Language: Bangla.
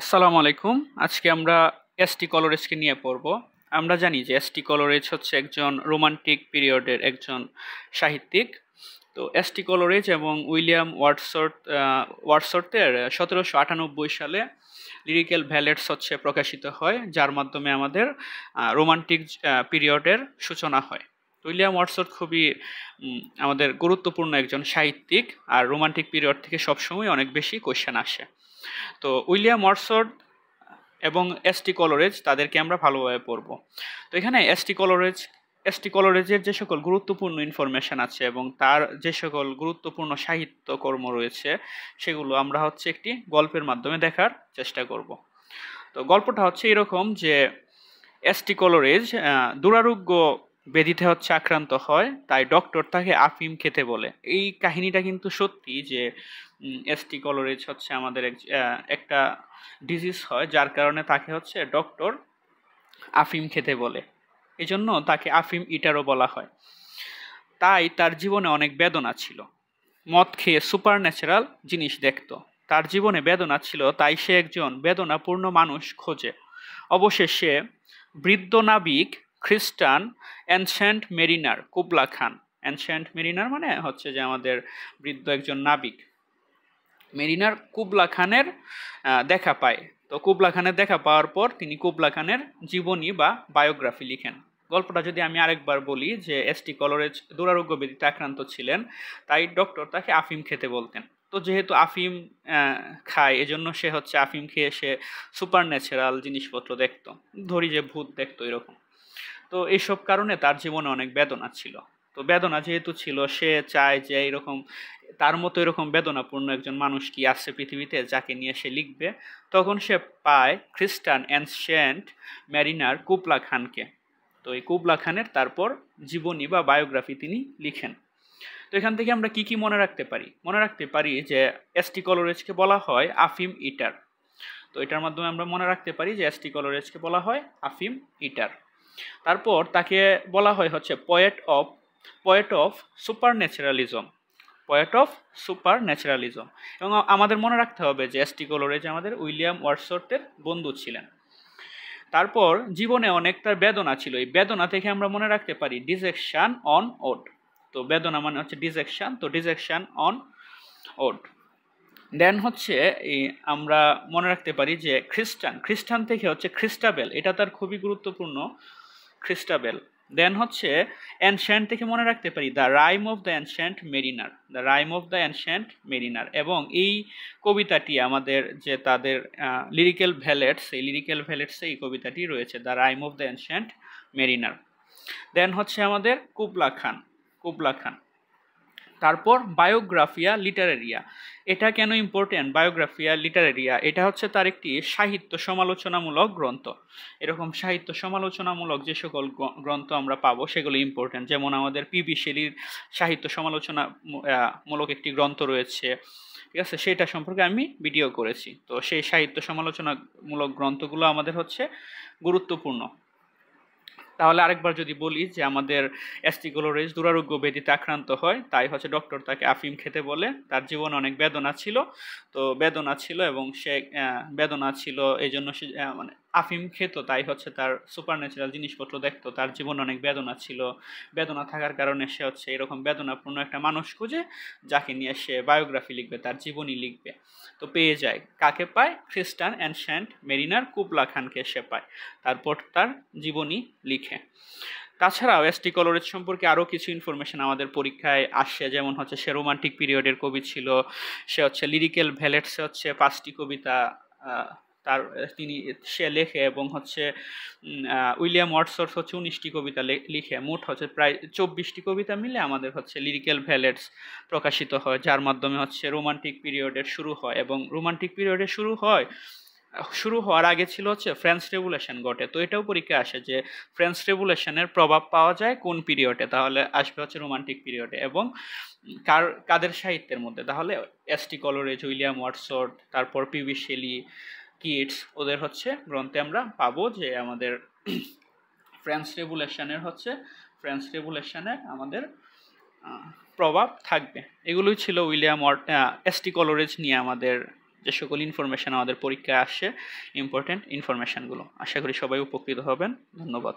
আসসালামু আলাইকুম। আজকে আমরা এসটি কলোরেজকে নিয়ে পড়ব। আমরা জানি যে এসটি কলোরেজ হচ্ছে একজন রোমান্টিক পিরিয়ডের একজন সাহিত্যিক। তো এসটি কলোরেজ এবং উইলিয়াম ওয়ার্ডসওয়ার্থের 1798 সালে লিরিক্যাল ভ্যালেটস হচ্ছে প্রকাশিত হয়, যার মাধ্যমে আমাদের রোমান্টিক পিরিয়ডের সূচনা হয়। উইলিয়াম ওয়ার্ডসওয়ার্থ খুবই আমাদের গুরুত্বপূর্ণ একজন সাহিত্যিক, আর রোমান্টিক পিরিয়ড থেকে সবসময় অনেক বেশি কোয়েশ্চেন আসে। তো উইলিয়াম ওয়ার্ডসওয়ার্থ এবং এসটি কলোরেজ তাদেরকে আমরা ভালোভাবে পড়ব। তো এখানে এসটি কলোরেজের যে সকল গুরুত্বপূর্ণ ইনফরমেশন আছে এবং তার যে সকল গুরুত্বপূর্ণ সাহিত্যকর্ম রয়েছে সেগুলো আমরা হচ্ছে একটি গল্পের মাধ্যমে দেখার চেষ্টা করব। তো গল্পটা হচ্ছে এরকম যে এসটি কলোরেজ দুরারোগ্য ব্যাধিতে হচ্ছে আক্রান্ত হয়, তাই ডক্টর তাকে আফিম খেতে বলে। এই কাহিনীটা কিন্তু সত্যি যে এসটি কলোরেজ হচ্ছে আমাদের একটা ডিজিজ হয়, যার কারণে তাকে হচ্ছে ডক্টর আফিম খেতে বলে। এই জন্য তাকে আফিম ইটারও বলা হয়। তাই তার জীবনে অনেক বেদনা ছিল। মদ খেয়ে সুপার ন্যাচারাল জিনিস দেখত। তার জীবনে বেদনা ছিল, তাই সে একজন বেদনাপূর্ণ মানুষ খোঁজে। অবশেষে বৃদ্ধ নাবিক খ্রিস্টান অ্যানশিয়েন্ট মেরিনার কুবলা খান, অ্যানশিয়েন্ট মেরিনার মানে হচ্ছে যে আমাদের বৃদ্ধ একজন নাবিক, মেরিনার কুবলা খানের দেখা পায়। তো কুবলা খানের দেখা পাওয়ার পর তিনি কুবলা খানের জীবনী বা বায়োগ্রাফি লিখেন। গল্পটা যদি আমি আরেকবার বলি, যে এসটি কলোরেজ দুরারোগ্য ব্যাধিতে আক্রান্ত ছিলেন, তাই ডক্টর তাকে আফিম খেতে বলতেন। তো যেহেতু আফিম খায়, এজন্য সে হচ্ছে আফিম খেয়ে সে সুপার ন্যাচারাল জিনিসপত্র দেখতো, ধরি যে ভূত দেখতো এরকম। তো এইসব কারণে তার জীবনে অনেক বেদনা ছিল। তো বেদনা যেহেতু ছিল, সে চায় যে এরকম তার মতো এরকম বেদনাপূর্ণ একজন মানুষ কি আছে পৃথিবীতে যাকে নিয়ে সে লিখবে। তখন সে পায় খ্রিস্টান অ্যানশিয়েন্ট ম্যারিনার কুবলা খানকে। তো এই কুবলা খানের তারপর জীবনী বা বায়োগ্রাফি তিনি লিখেন। তো এখান থেকে আমরা কি কি মনে রাখতে পারি? মনে রাখতে পারি যে এসটি কলোরেজকে বলা হয় আফিম ইটার। তো এটার মাধ্যমে আমরা মনে রাখতে পারি যে এসটি কলোরেজকে বলা হয় আফিম ইটার। তারপর তাকে বলা হয় হচ্ছে poet of super naturalism, poet of super naturalism. এবং আমাদের মনে রাখতে হবে যে এসটি কলোরেজ আমাদের উইলিয়াম ওয়ার্ডসওয়ার্থের বন্ধু ছিলেন। তারপর জীবনে অনেক তার বেদনা ছিল, এই বেদনা থেকে আমরা মনে রাখতে পারি ডিজেকশন অন ওড। তো বেদনা মানে হচ্ছে ডিজেকশন, তো ডিজেকশন অন ওড। দেন হচ্ছে আমরা মনে রাখতে পারি যে খ্রিস্টান থেকে হচ্ছে খ্রিস্টাবেল, এটা তার খুবই গুরুত্বপূর্ণ, খ্রিস্টাবেল। দেন হচ্ছে অ্যানশিয়েন্ট থেকে মনে রাখতে পারি the rhyme of the ancient Mariner, the rhyme of the ancient Mariner. এবং এই কবিতাটি আমাদের যে তাদের লিরিক্যাল ভ্যালেটস, এই লিরিক্যাল ভ্যালেটসে এই কবিতাটি রয়েছে, the rhyme of the ancient mariner. Then হচ্ছে আমাদের কুবলা খান। তারপর বায়োগ্রাফিয়া লিটারেরিয়া। এটা কেন ইম্পর্টেন্ট বায়োগ্রাফিয়া লিটারেরিয়া? এটা হচ্ছে তার একটি সাহিত্য সমালোচনামূলক গ্রন্থ। এরকম সাহিত্য সমালোচনামূলক যে সকল গ্রন্থ আমরা পাবো সেগুলো ইম্পর্টেন্ট। যেমন আমাদের পিবি শেলির সাহিত্য সমালোচনা মূলক একটি গ্রন্থ রয়েছে, ঠিক আছে, সেটা সম্পর্কে আমি ভিডিও করেছি। তো সেই সাহিত্য সমালোচনামূলক গ্রন্থগুলো আমাদের হচ্ছে গুরুত্বপূর্ণ। তাহলে আরেকবার যদি বলি যে আমাদের এসটি কলোরেজ দুরারোগ্য ব্যাধিতে আক্রান্ত হয়, তাই হচ্ছে ডক্টর তাকে আফিম খেতে বলে। তার জীবনে অনেক বেদনা ছিল, তো বেদনা ছিল এবং সে বেদনা ছিল এই জন্য সে মানে আফিম খেত, তাই হচ্ছে তার সুপার ন্যাচারাল জিনিসপত্র দেখতো। তার জীবনে অনেক বেদনা ছিল, বেদনা থাকার কারণে সে হচ্ছে এরকম বেদনাপূর্ণ একটা মানুষ খুঁজে যাকে নিয়ে সে বায়োগ্রাফি লিখবে, তার জীবনী লিখবে। তো পেয়ে যায়, কাকে পায়? খ্রিস্টান অ্যানশিয়েন্ট মেরিনার কুবলা খানকে সে পায়। তারপর তার জীবনী লিখে। তাছাড়াও এসটি কলোরেজ সম্পর্কে আরও কিছু ইনফরমেশন আমাদের পরীক্ষায় আসে, যেমন হচ্ছে সে রোমান্টিক পিরিয়ডের কবি ছিল। সে হচ্ছে লিরিক্যাল ভ্যালেটসে হচ্ছে 5টি কবিতা সে লেখে, এবং হচ্ছে উইলিয়াম ওয়ার্ডসওয়ার্থ হচ্ছে 19টি কবিতা লিখে। মোট হচ্ছে প্রায় 24টি কবিতা মিলে আমাদের হচ্ছে লিরিক্যাল ভ্যালেটস প্রকাশিত হয়, যার মাধ্যমে হচ্ছে রোমান্টিক পিরিয়ডের শুরু হয়। এবং রোমান্টিক পিরিয়ডের শুরু হওয়ার আগে ছিল হচ্ছে ফ্রেঞ্চ রেভলিউশন ঘটে। তো এটাও পরীক্ষা আসে যে ফ্রেঞ্চ রেভলিউশনের প্রভাব পাওয়া যায় কোন পিরিয়ডে, তাহলে আসবে হচ্ছে রোমান্টিক পিরিয়ডে। এবং কাদের সাহিত্যের মধ্যে? তাহলে এসটি কলোরেজ, উইলিয়াম ওয়ার্ডসওয়ার্থ, তারপর পিবি শেলি, কিটস, ওদের হচ্ছে গ্রন্থে আমরা পাবো যে আমাদের ফ্রেঞ্চ রেভলিউশনে আমাদের প্রভাব থাকবে। এগুলোই ছিল এসটি কলোরেজ নিয়ে আমাদের যে সকল ইনফরমেশন আমাদের পরীক্ষায় আসে, ইম্পর্টেন্ট ইনফরমেশনগুলো। আশা করি সবাই উপকৃত হবেন। ধন্যবাদ।